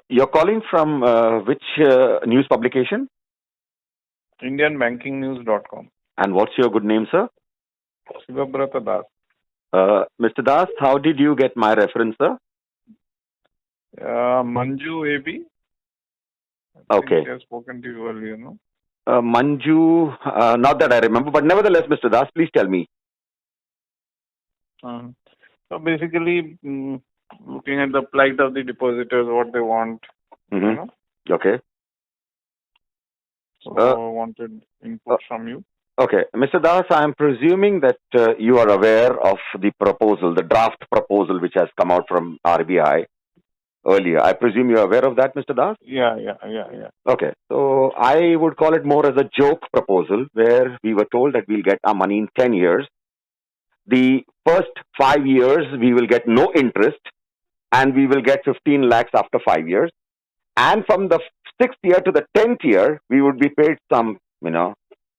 You're calling from which news publication? IndianBankingNews.com. And what's your good name, sir? Shivabrata Das. Mr. Das, how did you get my reference, sir? Manju AB. I Okay. think I have spoken to you earlier, no? Manju, not that I remember, but nevertheless, Mr. Das, please tell me. So basically, looking at the plight of the depositors, what they want, you know. Okay. So wanted input from you. Okay. Mr. Das, I am presuming that you are aware of the proposal, the draft proposal which has come out from RBI earlier. I presume you are aware of that, Mr. Das? Yeah. Okay. So I would call it more as a joke proposal where we were told that we'll get our money in 10 years. The first 5 years, we will get no interest and we will get 15 lakhs after 5 years. And from the 6th year to the 10th year, we would be paid some,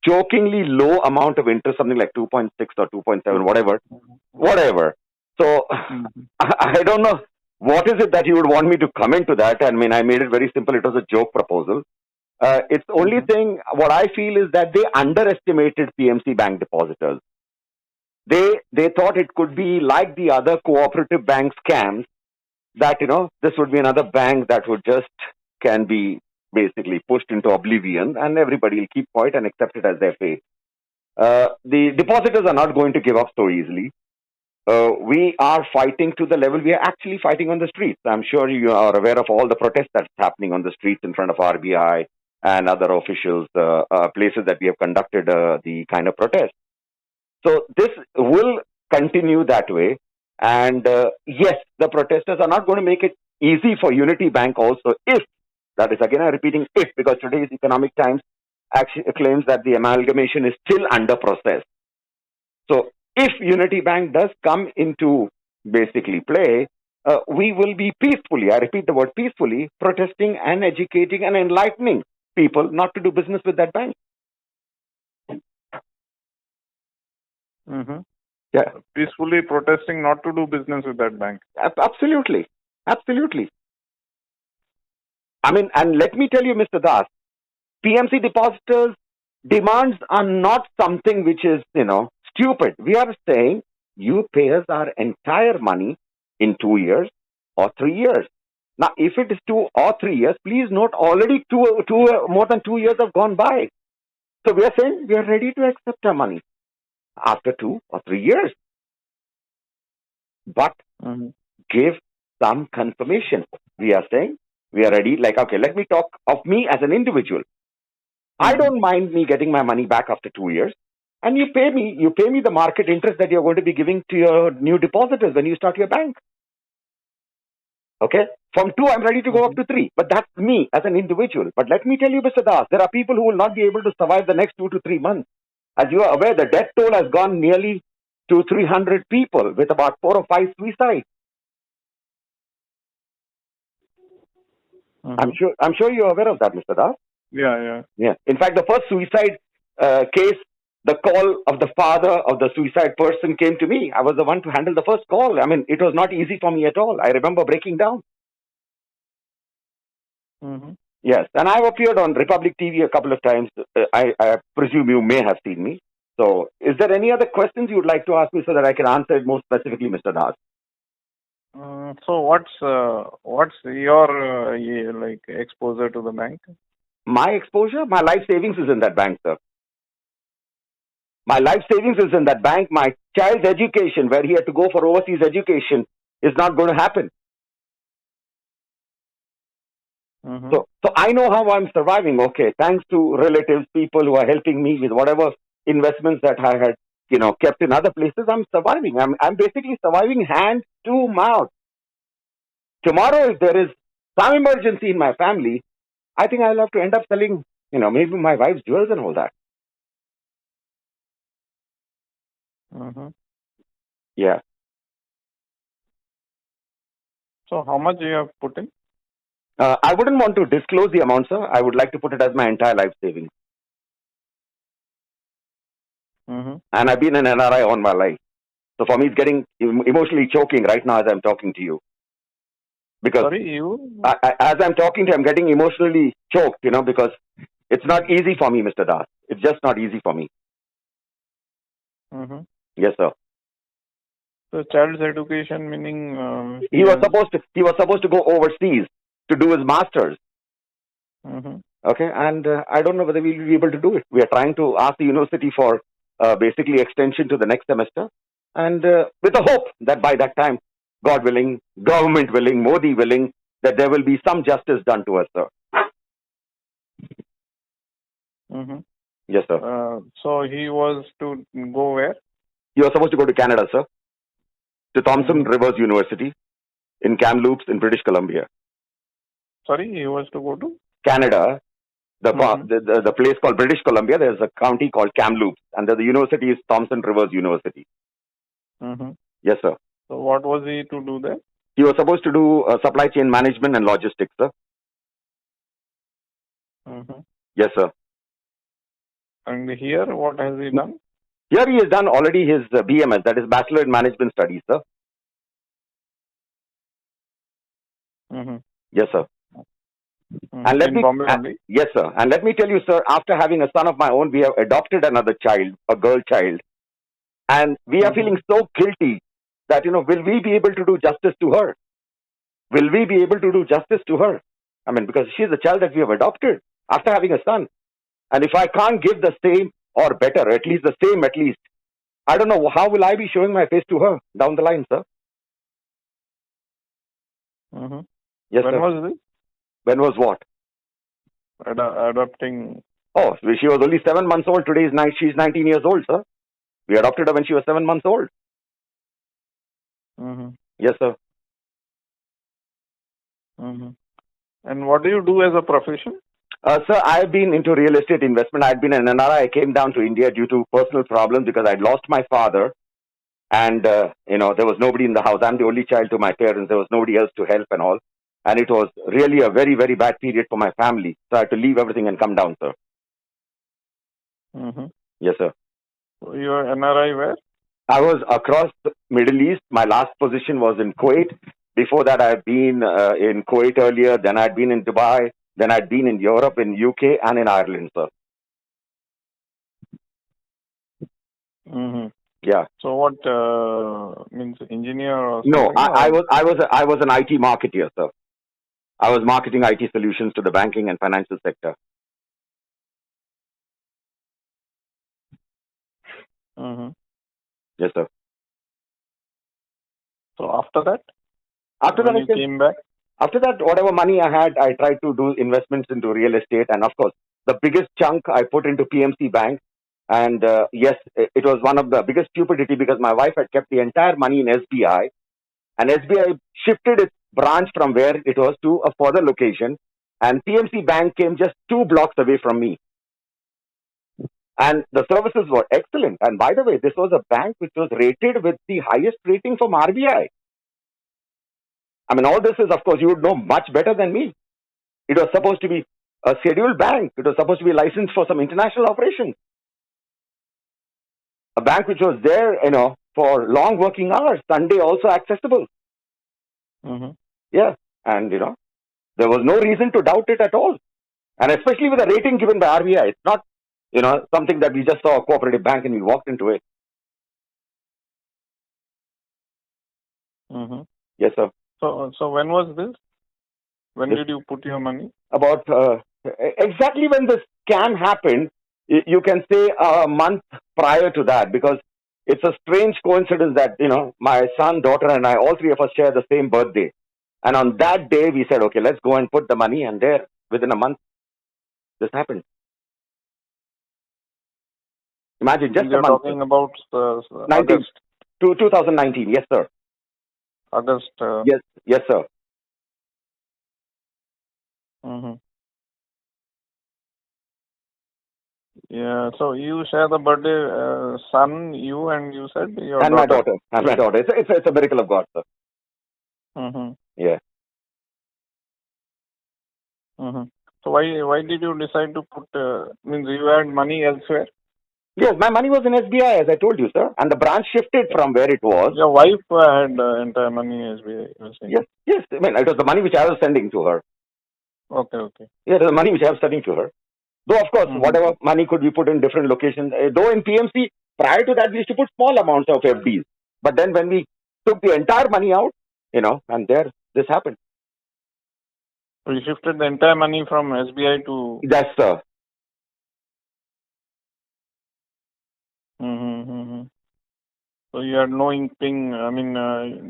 jokingly low amount of interest, something like 2.6 or 2.7, whatever. So I don't know. What is it that you would want me to comment to that? I mean, I made it very simple. It was a joke proposal. It's the only thing, what I feel is that they underestimated PMC bank depositors. They thought it could be like the other cooperative bank scams that, this would be another bank that would just can be basically pushed into oblivion and everybody will keep quiet and accept it as their fate. The depositors are not going to give up so easily. We are fighting to the level we are actually fighting on the streets. I'm sure you are aware of all the protests that's happening on the streets in front of RBI and other officials, places that we have conducted the kind of protest. So this will continue that way. And yes, the protesters are not going to make it easy for Unity Bank also if, that is again I'm repeating if, because today's Economic Times actually claims that the amalgamation is still under process. So if Unity Bank does come into basically play, we will be peacefully, I repeat the word peacefully, protesting and educating and enlightening people not to do business with that bank. Yeah. Peacefully protesting not to do business with that bank. Absolutely. I mean, and let me tell you, Mr. Das, PMC depositors' demands are not something which is, stupid. We are saying you pay us our entire money in 2 years or 3 years. Now, if it is 2 or 3 years, please note already more than 2 years have gone by. So we are saying we are ready to accept our money after 2 or 3 years. But give some confirmation. We are saying we are ready. Like, okay, let me talk of me as an individual. I don't mind me getting my money back after 2 years. And you pay me the market interest that you're going to be giving to your new depositors when you start your bank. Okay? From 2, I'm ready to go up to 3. But that's me as an individual. But let me tell you, Mr. Das, there are people who will not be able to survive the next 2 to 3 months. As you are aware, the death toll has gone nearly to 300 people with about 4 or 5 suicides. I'm sure you're aware of that, Mr. Das. Yeah. In fact, the first suicide case, the call of the father of the suicide person came to me. I was the one to handle the first call. I mean, it was not easy for me at all. I remember breaking down. Yes, and I've appeared on Republic TV a couple of times. I presume you may have seen me. So, is there any other questions you would like to ask me so that I can answer it more specifically, Mr. Das? So, what's your exposure to the bank? My exposure? My life savings is in that bank, sir. My life savings is in that bank. My child's education, where he had to go for overseas education, is not going to happen. So I know how I'm surviving. Okay, thanks to relatives, people who are helping me with whatever investments that I had, kept in other places. I'm surviving. I'm basically surviving hand to mouth. Tomorrow, if there is some emergency in my family, I think I'll have to end up selling, maybe my wife's jewels and all that. Yeah. So how much you have put in? I wouldn't want to disclose the amount, sir. I would like to put it as my entire life savings. And I've been an NRI all my life. So for me, it's getting emotionally choking right now as I'm talking to you. Because Sorry, you. as I'm talking to you, I'm getting emotionally choked, because it's not easy for me, Mr. Das. It's just not easy for me. Mm-hmm. Yes, sir. So child's education meaning He was supposed to go overseas to do his masters. Mm-hmm. Okay, and I don't know whether we will be able to do it. We are trying to ask the university for basically extension to the next semester, and with the hope that by that time, God willing, government willing, Modi willing, that there will be some justice done to us, sir. Mm-hmm. Yes, sir. So he was to go where? He was supposed to go to Canada, sir, to Thompson Mhm. Rivers University in Kamloops in British Columbia. Sorry, he was to go to? Canada, Mhm. the place called British Columbia, there's a county called Kamloops, and the university is Thompson Rivers University. Mm-hmm. Yes, sir. So what was he to do there? He was supposed to do supply chain management and logistics, sir. Mm-hmm. Yes, sir. And here, what has he done? Here he has done already his BMS, that is Bachelor in Management Studies, sir. Mm-hmm. Yes, sir. Mm-hmm. In Bombay only? Yes, sir. And let me tell you, sir, after having a son of my own, we have adopted another child, a girl child. And we are feeling so guilty that, will we be able to do justice to her? Will we be able to do justice to her? I mean, because she's a child that we have adopted after having a son. And if I can't give the same or better, at least the same at least, I don't know, how will I be showing my face to her down the line, sir? Mm-hmm. Yes, when sir. was this? When was what? Adopting. Oh, she was only 7 months old. Today she's 19 years old, sir. We adopted her when she was 7 months old. Mm-hmm. Yes, sir. Mm-hmm. And what do you do as a profession? Sir, I've been into real estate investment. I'd been an NRI. I came down to India due to personal problems because I'd lost my father. And, there was nobody in the house. I'm the only child to my parents. There was nobody else to help and all. And it was really a very, very bad period for my family. So I had to leave everything and come down, sir. Mm-hmm. Yes, sir. So you are NRI where? I was across the Middle East. My last position was in Kuwait. Before that, I've been in Kuwait earlier. Then I'd been in Dubai. Then I'd been in Europe, in UK, and in Ireland, sir. Mm-hmm. Yeah. So what means engineer or No, something? I was an IT marketer, sir. I was marketing IT solutions to the banking and financial sector. Mm-hmm. Yes, sir. So after that, After when that, you came back? after that, whatever money I had, I tried to do investments into real estate. And of course, the biggest chunk I put into PMC Bank. And yes, it was one of the biggest stupidity because my wife had kept the entire money in SBI. And SBI shifted its branch from where it was to a further location. And PMC Bank came just 2 blocks away from me. And the services were excellent. And by the way, this was a bank which was rated with the highest rating from RBI. I mean, all this is, of course, you would know much better than me. It was supposed to be a scheduled bank. It was supposed to be licensed for some international operations. A bank which was there, for long working hours, Sunday also accessible. Mm-hmm. Yeah. And, there was no reason to doubt it at all. And especially with the rating given by RBI. It's not, something that we just saw a cooperative bank and we walked into it. Mm-hmm. Yes, sir. So when was this? When did you put your money? About exactly when the scam happened, you can say a month prior to that, because it's a strange coincidence that, my son, daughter, and I, all three of us share the same birthday. And on that day, we said, okay, let's go and put the money. And there, within a month, this happened. Imagine, just You're a month. talking about 19, August. 2019, yes, sir. August. Yes, sir. Mm-hmm. Yeah. So you share the birthday, son, you, and you said your And daughter. my daughter. It's a miracle of God, sir. Mm-hmm. Yeah. Mm-hmm. So why did you decide to put? Means you had money elsewhere? Yes, my money was in SBI, as I told you, sir, and the branch shifted from where it was. Your wife had entire money in SBI, you were saying. Yes, yes. I mean, it was the money which I was sending to her. Okay, okay. Yeah, the money which I was sending to her. Though, of course, Mhm. whatever money could be put in different locations. Though in PMC, prior to that, we used to put small amounts of FDs. But then when we took the entire money out, and there, this happened. So you shifted the entire money from SBI to. That's Mm-hmm. So you had no inkling. I mean,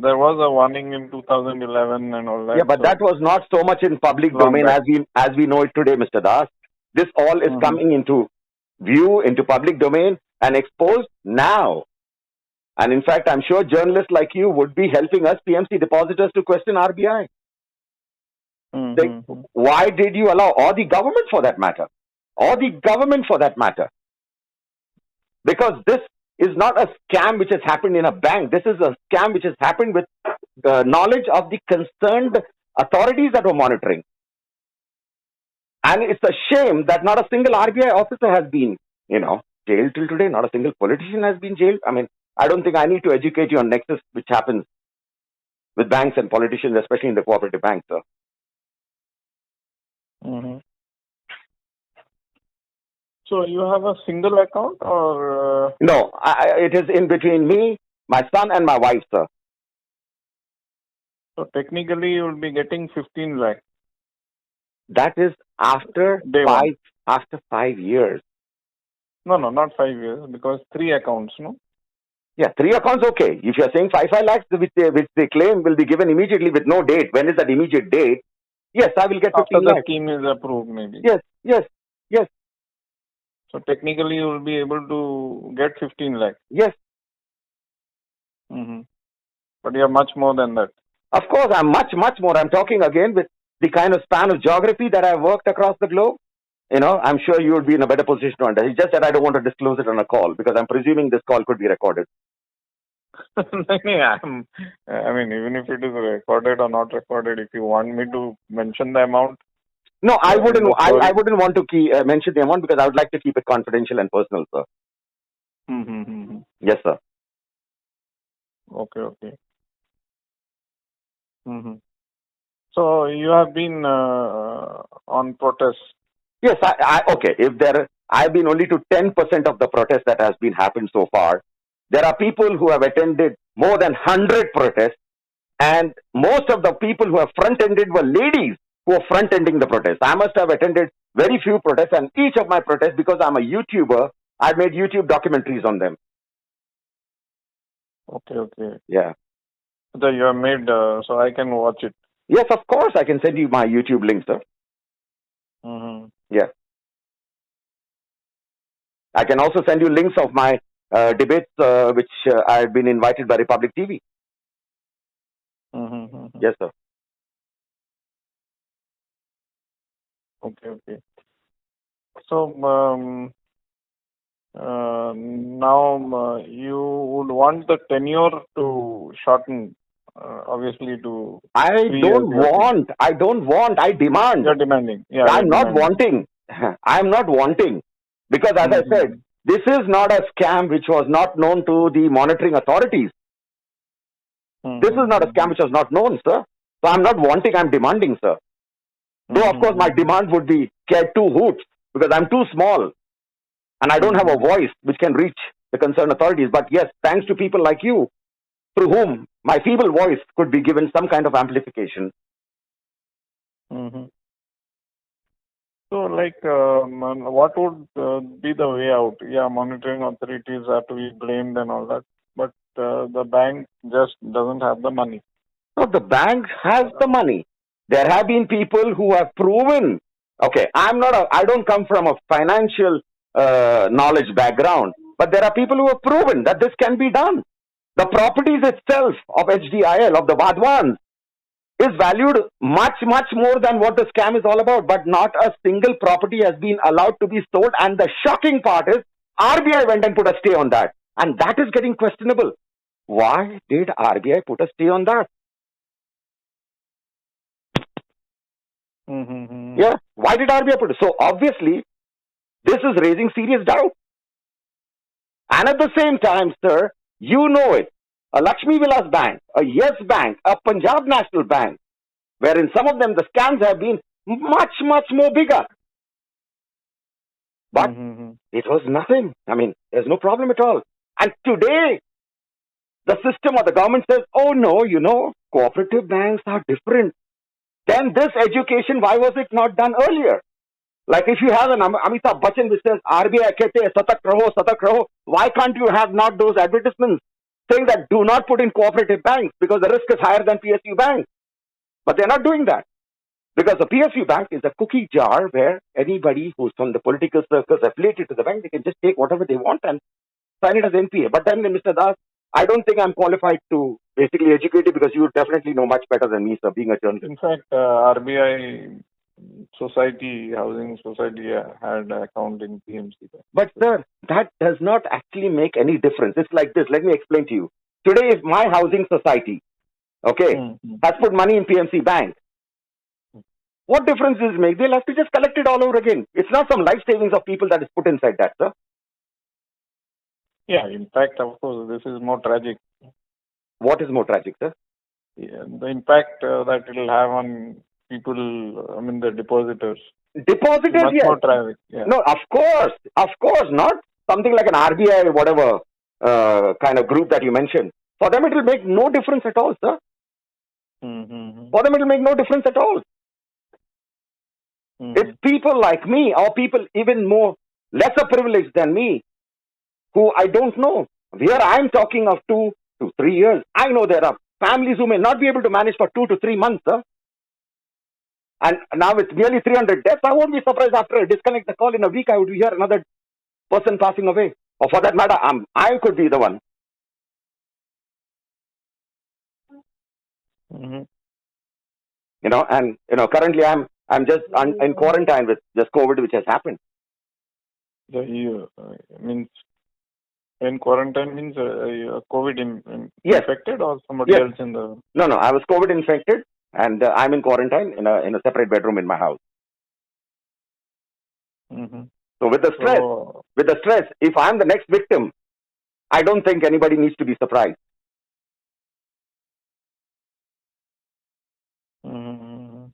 there was a warning in 2011 and all that. yeah, but so that was not so much in public long domain back. as we know it today, Mr. Das. This all is Mhm. coming into view, into public domain, and exposed now. And in fact, I'm sure journalists like you would be helping us, PMC depositors, to question RBI. Mm-hmm. Why did you allow, or the government for that matter, because this is not a scam which has happened in a bank. This is a scam which has happened with the knowledge of the concerned authorities that were monitoring. And it's a shame that not a single RBI officer has been, jailed till today. Not a single politician has been jailed. I mean, I don't think I need to educate you on nexus which happens with banks and politicians, especially in the cooperative banks, sir. Mm-hmm. So you have a single account or? No, it is in between me, my son, and my wife, sir. So technically you will be getting 15 lakh. That is after Day one. after 5 years. No, not 5 years because 3 accounts, no? Yeah, 3 accounts, okay. If you're saying 5 lakhs, which they claim will be given immediately with no date, when is that immediate date? Yes, I will get After 15 the lakhs. scheme is approved, maybe. Yes. So technically you will be able to get 15 lakh. Yes. Mm-hmm. But you are much more than that. Of course, I'm much more. I'm talking again with the kind of span of geography that I've worked across the globe. I'm sure you would be in a better position to understand. It's just that I don't want to disclose it on a call because I'm presuming this call could be recorded. I mean, even if it is recorded or not recorded, if you want me to mention the amount. No, I wouldn't. I wouldn't want to mention the amount because I would like to keep it confidential and personal, sir. Mm-hmm. Yes, sir. Okay. Mm-hmm. So you have been on protest. Yes, okay. I've been only to 10% of the protest that has been happened so far. There are people who have attended more than 100 protests, and most of the people who have front-ended were ladies who were front-ending the protest. I must have attended very few protests, and each of my protests, because I'm a YouTuber, I've made YouTube documentaries on them. Okay. Yeah. So you have made, so I can watch it. Yes, of course. I can send you my YouTube link, sir. Mm-hmm. Yeah. I can also send you links of my debates, which I've been invited by Republic TV. Mm-hmm. Yes, sir. Okay. So now you would want the tenure to shorten, obviously to. I don't want. I demand. You're demanding. Yeah. I'm not wanting. I'm not wanting. Because as I said, this is not a scam which was not known to the monitoring authorities. This is not a scam which was not known, sir. So I'm not wanting, I'm demanding, sir. Though, of course, my demand would be cared two hoots because I'm too small and I don't have a voice which can reach the concerned authorities. But yes, thanks to people like you, through whom my feeble voice could be given some kind of amplification. Mm-hmm. So, what would be the way out? Yeah, monitoring authorities have to be blamed and all that, but the bank just doesn't have the money. No, the bank has the money. There have been people who have proven. Okay, I don't come from a financial knowledge background, but there are people who have proven that this can be done. The properties itself of HDIL, of the Vadwans, is valued much more than what the scam is all about, but not a single property has been allowed to be sold. And the shocking part is RBI went and put a stay on that, and that is getting questionable. Why did RBI put a stay on that? Mm-hmm. Yeah, why did RBI put it? So obviously, this is raising serious doubt. And at the same time, sir, you know it. A Lakshmi Vilas Bank, a Yes Bank, a Punjab National Bank, wherein some of them the scams have been much, much more bigger. But Mm-hmm. it was nothing. I mean, there's no problem at all. And today, the system or the government says, oh no, cooperative banks are different. Then this education, why was it not done earlier? Like if you have an Amitabh Bachchan which says RBI kehte hai, satak raho, why can't you have not those advertisements saying that do not put in cooperative banks because the risk is higher than PSU banks? But they're not doing that because the PSU bank is a cookie jar where anybody who's from the political circles affiliated to the bank, they can just take whatever they want and sign it as NPA. But then, Mr. Das, I don't think I'm qualified to basically educate you because you definitely know much better than me, sir, being a journalist. In fact, RBI housing society had account in PMC Bank. But sir, that does not actually make any difference. It's like this. Let me explain to you. Today, if my housing society, has put money in PMC Bank, what difference does it make? They'll have to just collect it all over again. It's not some life savings of people that is put inside that, sir. Yeah, in fact, of course, this is more tragic. What is more tragic, sir? Yeah, the impact that it will have on people, the depositors. Depositors, much yes. more tragic. Yeah. No, of course, not something like an RBI, whatever kind of group that you mentioned. For them, it will make no difference at all, sir. Mm-hmm. For them, it will make no difference at all. Mm-hmm. It's people like me or people even more lesser privileged than me who I don't know. Here I'm talking of 2 to 3 years. I know there are families who may not be able to manage for 2 to 3 months, sir. And now it's nearly 300 deaths. I won't be surprised after I disconnect the call in a week, I would hear another person passing away. Or for that matter, I could be the one. Mm-hmm. And currently I'm just in quarantine with just COVID, which has happened. Means in quarantine means COVID Yes. infected or somebody else in the... No, I was COVID infected and I'm in quarantine in a separate bedroom in my house. Mm-hmm. So with the stress, if I'm the next victim, I don't think anybody needs to be surprised. Mm-hmm.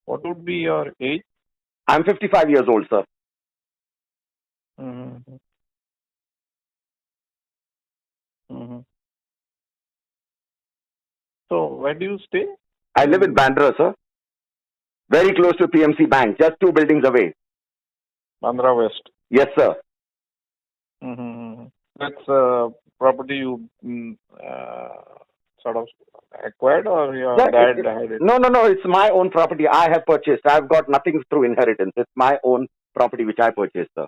What would be your age? I'm 55 years old, sir. Mm-hmm. Mm-hmm. So where do you stay? I live in Bandra, sir. Very close to PMC Bank, just 2 buildings away. Bandra West. Yes, sir. Mm-hmm. That's property you sort of acquired or your dad had it? No. It's my own property. I have purchased. I've got nothing through inheritance. It's my own property which I purchased, sir.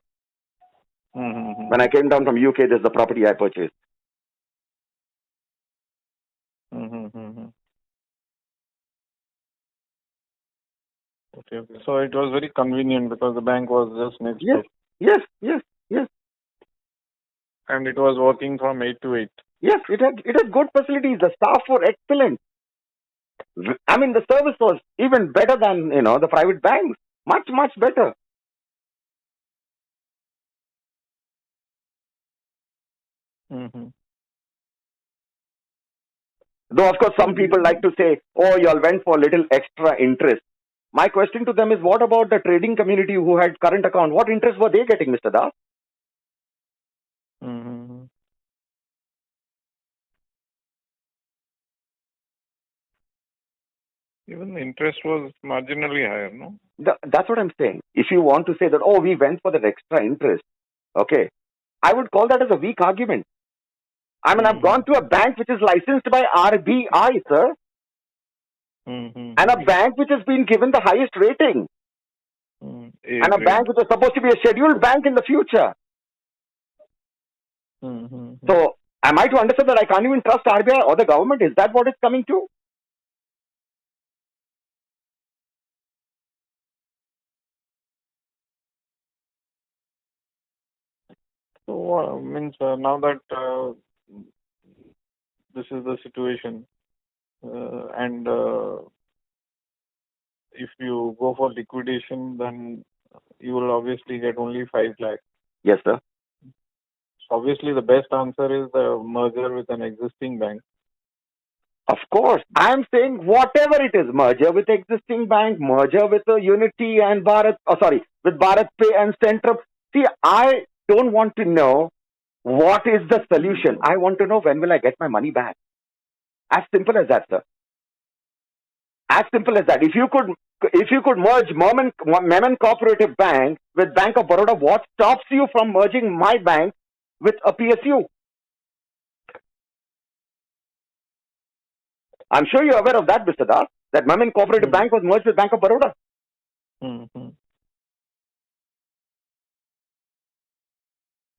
Mm-hmm. When I came down from UK, this is the property I purchased. Mm-hmm. Okay. So it was very convenient because the bank was just next door. Yes. And it was working from 8 to 8. Yes, it had good facilities. The staff were excellent. I mean, the service was even better than, the private banks. Much, much better. Mm-hmm. Though, of course, some people like to say, oh, you all went for a little extra interest. My question to them is, what about the trading community who had current account? What interest were they getting, Mr. Das? Mm-hmm. Even the interest was marginally higher, no? That's what I'm saying. If you want to say that, oh, we went for that extra interest, okay, I would call that as a weak argument. I mean, I've gone to a bank which is licensed by RBI, sir, and a bank which has been given the highest rating, and a bank which is supposed to be a scheduled bank in the future. So, am I to understand that I can't even trust RBI or the government? Is that what it's coming to? So, now that this is the situation, and if you go for liquidation, then you will obviously get only 5 lakhs. Yes, sir. Obviously, the best answer is the merger with an existing bank. Of course, I'm saying whatever it is, merger with existing bank, merger with Unity and with Bharat Pay and Centrum. See, I don't want to know what is the solution. I want to know when will I get my money back. As simple as that, sir. As simple as that. If you could merge Memon Cooperative Bank with Bank of Baroda, what stops you from merging my bank with a PSU? I'm sure you're aware of that, Mr. Das, that Memon Cooperative Bank was merged with Bank of Baroda. Mm-hmm.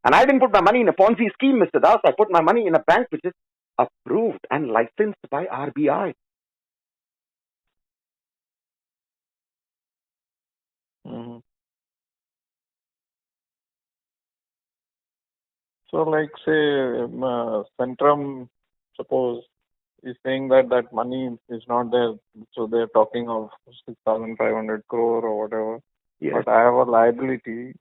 And I didn't put my money in a Ponzi scheme, Mr. Das. I put my money in a bank which is approved and licensed by RBI. Mm-hmm. So, like, say, Centrum, suppose, is saying that money is not there, so they're talking of 6,500 crore or whatever. Yes. But I have a liability.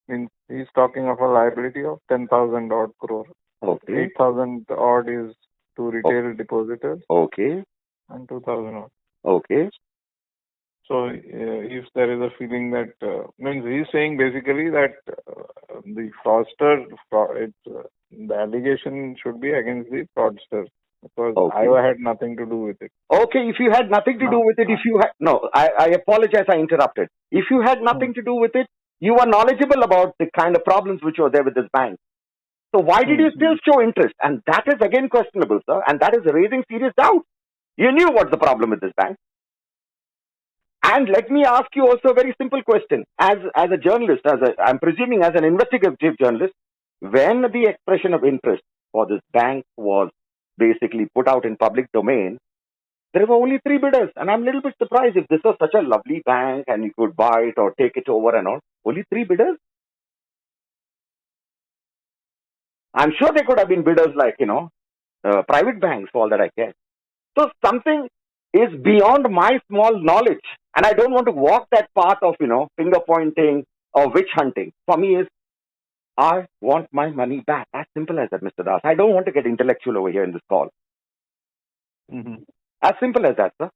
Means he's talking of a liability of 10,000 odd crore. Okay. 8,000 odd is to retail depositors. Okay. And 2,000 odd. Okay. So if there is a feeling that means he's saying basically that the fraudster, the allegation should be against the fraudster because I had nothing to do with it. Okay, if you had nothing to do with it, I apologize, I interrupted. If you had nothing to do with it, you were knowledgeable about the kind of problems which were there with this bank. So why did you still show interest? And that is again questionable, sir, and that is raising serious doubt. You knew what's the problem with this bank. And let me ask you also a very simple question. As a journalist, I'm presuming as an investigative journalist, when the expression of interest for this bank was basically put out in public domain, there were only 3 bidders. And I'm a little bit surprised if this was such a lovely bank and you could buy it or take it over and all. Only 3 bidders? I'm sure there could have been bidders like, private banks for all that I care. So something is beyond my small knowledge. And I don't want to walk that path of, finger pointing or witch hunting. For me is, I want my money back. As simple as that, Mr. Das. I don't want to get intellectual over here in this call. Mm-hmm. As simple as that, sir.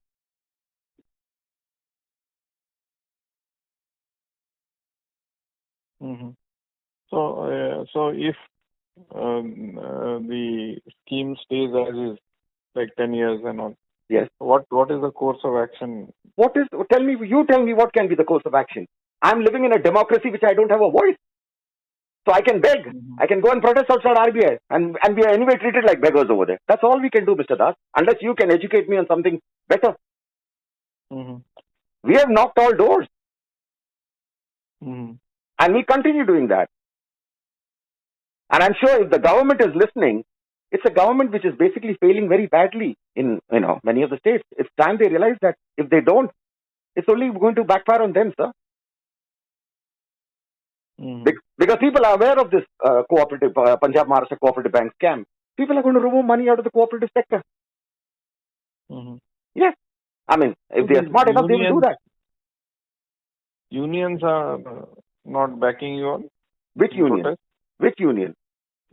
Mm-hmm. So if the scheme stays as is, like 10 years and all. Yes. What is the course of action? You tell me what can be the course of action. I'm living in a democracy which I don't have a voice. So I can beg. Mm-hmm. I can go and protest outside RBI and we are anyway treated like beggars over there. That's all we can do, Mr. Das, unless you can educate me on something better. Mm-hmm. We have knocked all doors. Mm-hmm. And we continue doing that. And I'm sure if the government is listening, it's a government which is basically failing very badly in many of the states. It's time they realize that if they don't, it's only going to backfire on them, sir. Mm-hmm. Because people are aware of this cooperative Punjab Maharashtra Cooperative Bank scam. People are going to remove money out of the cooperative sector. Mm-hmm. Yes. I mean, if they are smart enough, they will do that. Unions are not backing you on? Which union? Protest? Which union?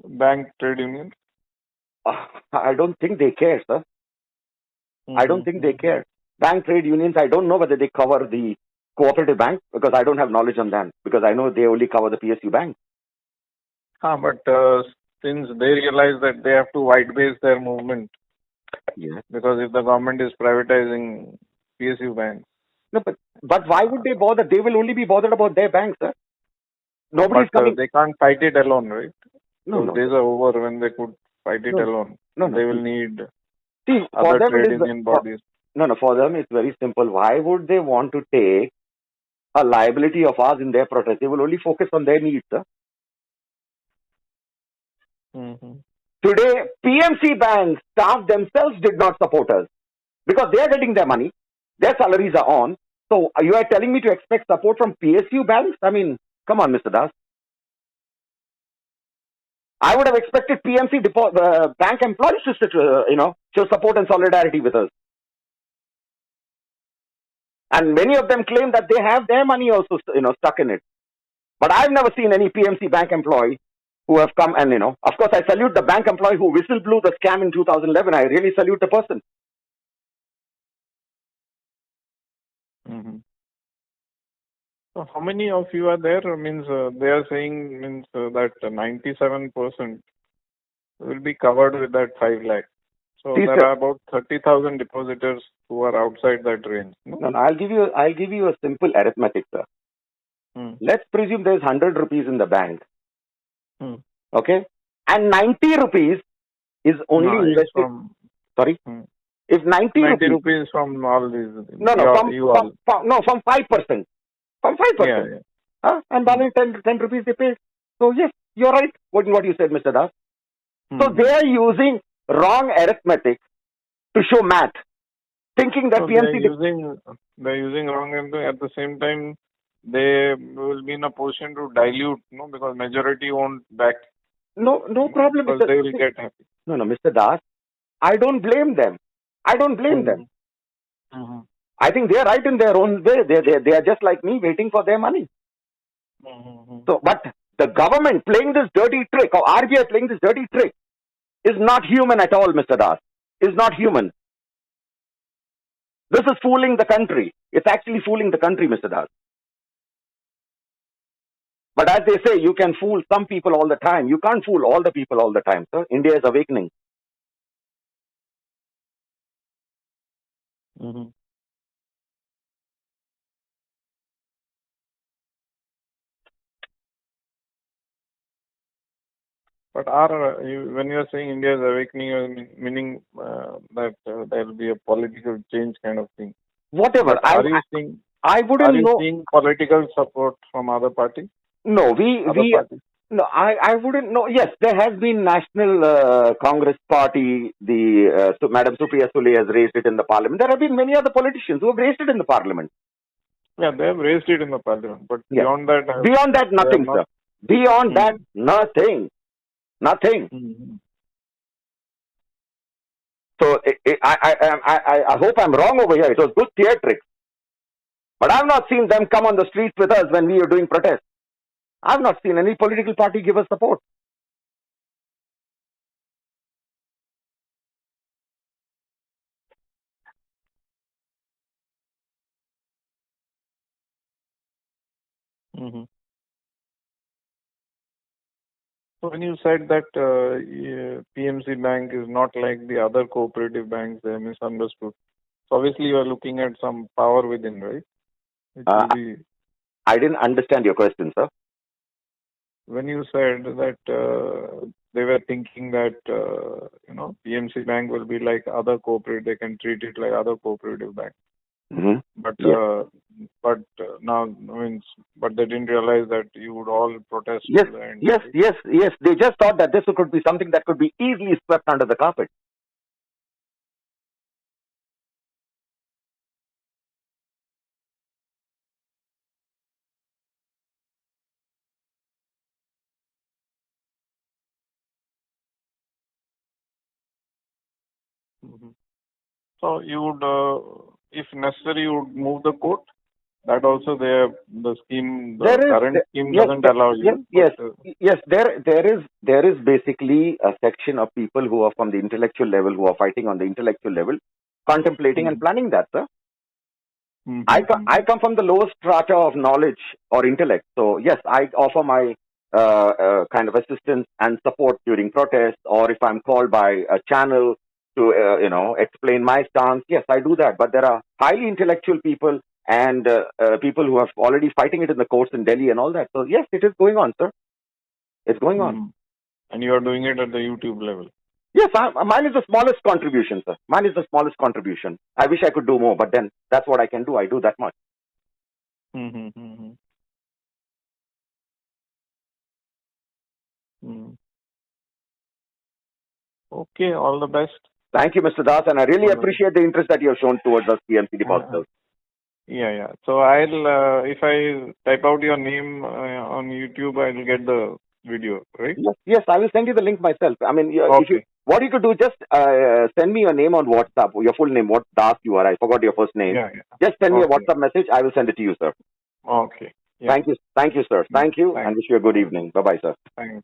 Bank, trade unions? I don't think they care, sir. Mm-hmm. I don't think they care. Bank, trade unions, I don't know whether they cover the cooperative bank because I don't have knowledge on them because I know they only cover the PSU bank. But since they realize that they have to white base their movement, because if the government is privatizing PSU banks. No, but why would they bother? They will only be bothered about their banks, sir. Nobody's coming. They can't fight it alone, right? No. Days are over when they could fight it alone. No. They will need other trade union bodies. For them it's very simple. Why would they want to take a liability of ours in their protest? They will only focus on their needs, sir. Mm-hmm. Today, PMC bank staff themselves did not support us because they are getting their money. Their salaries are on. So you are telling me to expect support from PSU banks? I mean, come on, Mr. Das. I would have expected PMC bank employees to show support and solidarity with us. And many of them claim that they have their money also, stuck in it. But I've never seen any PMC bank employee who have come and, of course, I salute the bank employee who whistle blew the scam in 2011. I really salute the person. Mm-hmm. So how many of you are there? Means they are saying that 97% will be covered with that 5 lakh. So See, there sir, are about 30,000 depositors who are outside that range. No? no, I'll give you a simple arithmetic, sir. Let's presume there's 100 rupees in the bank. Okay? And 90 rupees is only No, it's invested. from, Sorry? If 90 rupees from all these. No, from 5%. From 5%. Yeah. Huh? And balance 10 rupees they pay. So yes, you're right. What you said, Mr. Das. So they are using wrong arithmetic to show math, thinking that So PMC. they're using wrong arithmetic. At the same time, they will be in a position to dilute, because majority won't back. No problem. Because they will get happy. No, Mr. Das. I don't blame them. Mm-hmm. I think they are right in their own way. They are just like me, waiting for their money. Mm-hmm. So, but the government playing this dirty trick, or RBI playing this dirty trick, is not human at all, Mr. Das. Is not human. This is fooling the country. It's actually fooling the country, Mr. Das. But as they say, you can fool some people all the time. You can't fool all the people all the time, sir. India is awakening. Mm-hmm. But when you are saying India is awakening, you are meaning that there will be a political change kind of thing. Whatever. Are you seeing political support from other parties? No, no, I wouldn't know. Yes, there has been National Congress Party. Madam Supriya Sule has raised it in the parliament. There have been many other politicians who have raised it in the parliament. Yeah, they have raised it in the parliament. But beyond that, nothing, sir. Beyond that, nothing. Nothing. Mm-hmm. So I hope I'm wrong over here. It was good theatrics. But I've not seen them come on the streets with us when we were doing protests. I've not seen any political party give us support. Mm-hmm. So when you said that PMC Bank is not like the other cooperative banks, they are misunderstood. So obviously you are looking at some power within, right? I didn't understand your question, sir. When you said that they were thinking that PMC Bank will be like other cooperative, they can treat it like other cooperative banks. Mm-hmm. But now but they didn't realize that you would all protest. Yes. They just thought that this could be something that could be easily swept under the carpet. Mm-hmm. So you would, if necessary, you would move the court. That also the current scheme doesn't allow you. Yes. There is basically a section of people who are from the intellectual level, who are fighting on the intellectual level, contemplating and planning that, sir. Mm-hmm. I come from the lowest strata of knowledge or intellect. So yes, I offer my kind of assistance and support during protests, or if I'm called by a channel to explain my stance. Yes, I do that. But there are highly intellectual people and people who are already fighting it in the courts in Delhi and all that. So yes, it is going on, sir. It's going on. And you are doing it at the YouTube level. Yes, mine is the smallest contribution, sir. Mine is the smallest contribution. I wish I could do more, but then that's what I can do. I do that much. Mm-hmm. Okay, all the best. Thank you, Mr. Das, and I really appreciate the interest that you have shown towards us PMC depositors. Yeah. So I'll, if I type out your name on YouTube, I'll get the video, right? Yes, I will send you the link myself. I mean, What you could do, just send me your name on WhatsApp, your full name, what Das you are. I forgot your first name. Yeah. Just send me a Okay. WhatsApp message. I will send it to you, sir. Okay. Yeah. Thank you, sir. Thank you, Thanks. and wish you a good evening. Bye bye, sir. Thanks.